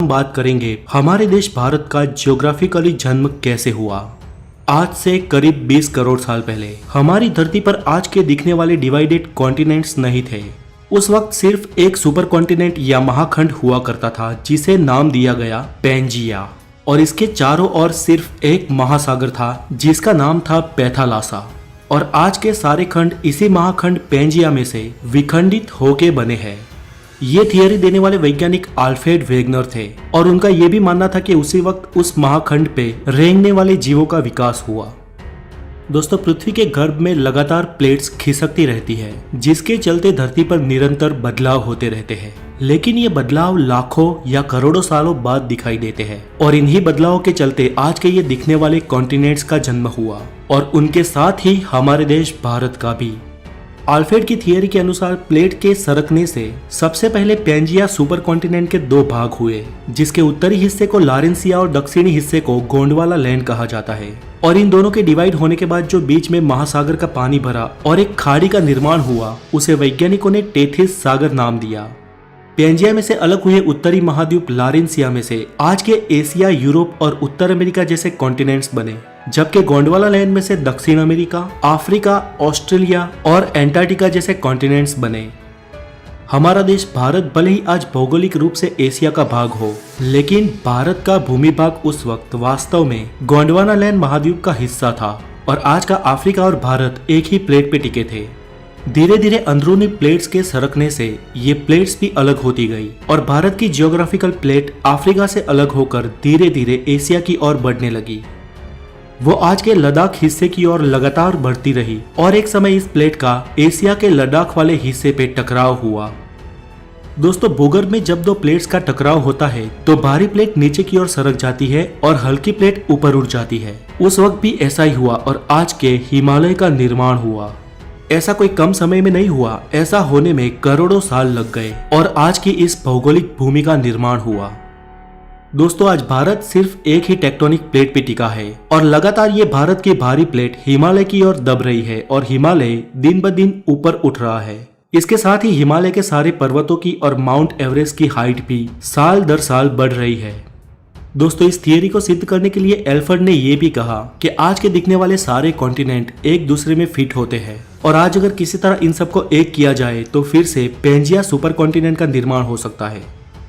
हम बात करेंगे हमारे देश भारत का ज्योग्राफिकली जन्म कैसे हुआ। आज से करीब 20 करोड़ साल पहले हमारी धरती पर आज के दिखने वाले डिवाइडेड कॉन्टिनेंट्स नहीं थे। उस वक्त सिर्फ एक सुपर कॉन्टिनेंट या महाखंड हुआ करता था जिसे नाम दिया गया पेंजिया, और इसके चारों ओर सिर्फ एक महासागर था जिसका नाम था पैथालासा। और आज के सारे खंड इसी महाखंड पेंजिया में से विखंडित होके बने हैं। ये थियरी देने वाले वैज्ञानिक आल्फ्रेड वेगनर थे और उनका यह भी मानना था कि उसी वक्त उस महाखंड पे रेंगने वाले जीवों का विकास हुआ। दोस्तों, पृथ्वी के गर्भ में लगातार प्लेट्स खिसकती रहती है जिसके चलते धरती पर निरंतर बदलाव होते रहते हैं, लेकिन ये बदलाव लाखों या करोड़ों सालों बाद दिखाई देते हैं। और इन्हीं बदलावों के चलते आज के ये दिखने वाले कॉन्टिनेंट्स का जन्म हुआ और उनके साथ ही हमारे देश भारत का भी। आल्फ्रेड की थियरी के अनुसार प्लेट के सरकने से सबसे पहले पेंजिया सुपर कॉन्टिनेंट के दो भाग हुए, जिसके उत्तरी हिस्से को लारेंसिया और दक्षिणी हिस्से को गोंडवाना लैंड कहा जाता है। और इन दोनों के डिवाइड होने के बाद जो बीच में महासागर का पानी भरा और एक खाड़ी का निर्माण हुआ, उसे वैज्ञानिकों ने टेथिस सागर नाम दिया। पेंजिया में से अलग हुए उत्तरी महाद्वीप लारेंसिया में से आज के एशिया, यूरोप और उत्तर अमेरिका जैसे कॉन्टिनेंट्स बने, जबकि गोंडवाना लैंड में से दक्षिण अमेरिका, अफ्रीका, ऑस्ट्रेलिया और एंटार्क्टिका जैसे कॉन्टिनेंट्स बने। हमारा देश भारत भले ही आज भौगोलिक रूप से एशिया का भाग हो, लेकिन भारत का भूमि भाग उस वक्त वास्तव में गोंडवाना लैंड महाद्वीप का हिस्सा था और आज का अफ्रीका और भारत एक ही प्लेट पे टिके थे। धीरे धीरे अंदरूनी प्लेट्स के सरकने से ये प्लेट्स भी अलग होती गई और भारत की जियोग्राफिकल प्लेट अफ्रीका से अलग होकर धीरे धीरे एशिया की ओर बढ़ने लगी। वो आज के लद्दाख हिस्से की ओर लगातार बढ़ती रही और एक समय इस प्लेट का एशिया के लद्दाख वाले हिस्से पे टकराव हुआ। दोस्तों, भूगर्भ में जब दो प्लेट्स का टकराव होता है तो भारी प्लेट नीचे की ओर सरक जाती है और हल्की प्लेट ऊपर उठ जाती है। उस वक्त भी ऐसा ही हुआ और आज के हिमालय का निर्माण हुआ। ऐसा कोई कम समय में नहीं हुआ, ऐसा होने में करोड़ों साल लग गए और आज की इस भौगोलिक भूमि का निर्माण हुआ। दोस्तों, आज भारत सिर्फ एक ही टेक्टोनिक प्लेट पे टिका है और लगातार ये भारत की भारी प्लेट हिमालय की ओर दब रही है और हिमालय दिन ब दिन ऊपर उठ रहा है। इसके साथ ही हिमालय के सारे पर्वतों की और माउंट एवरेस्ट की हाइट भी साल दर साल बढ़ रही है। दोस्तों, इस थियरी को सिद्ध करने के लिए एल्फ्रेड ने यह भी कहा कि आज के दिखने वाले सारे कॉन्टिनेंट एक दूसरे में फिट होते हैं और आज अगर किसी तरह इन सबको एक किया जाए तो फिर से पेंजिया सुपर कॉन्टिनेंट का निर्माण हो सकता है।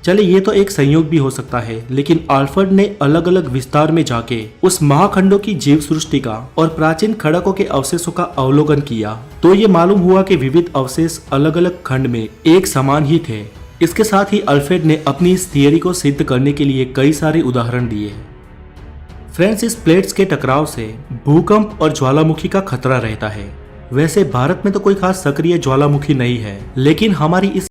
चले, ये तो एक संयोग भी हो सकता है, लेकिन आल्फ्रेड ने अलग अलग विस्तार में जाके उस महाखंडों की जीव सृष्टि का और प्राचीन खड़कों के अवशेषों का अवलोकन किया तो ये मालूम हुआ कि विविध अवशेष अलग अलग खंड में एक समान ही थे। इसके साथ ही आल्फ्रेड ने अपनी इस थियरी को सिद्ध करने के लिए कई सारे उदाहरण दिए। फ्रेंड्स, इस प्लेट्स के टकराव से भूकंप और ज्वालामुखी का खतरा रहता है। वैसे भारत में तो कोई खास सक्रिय ज्वालामुखी नहीं है, लेकिन हमारी इस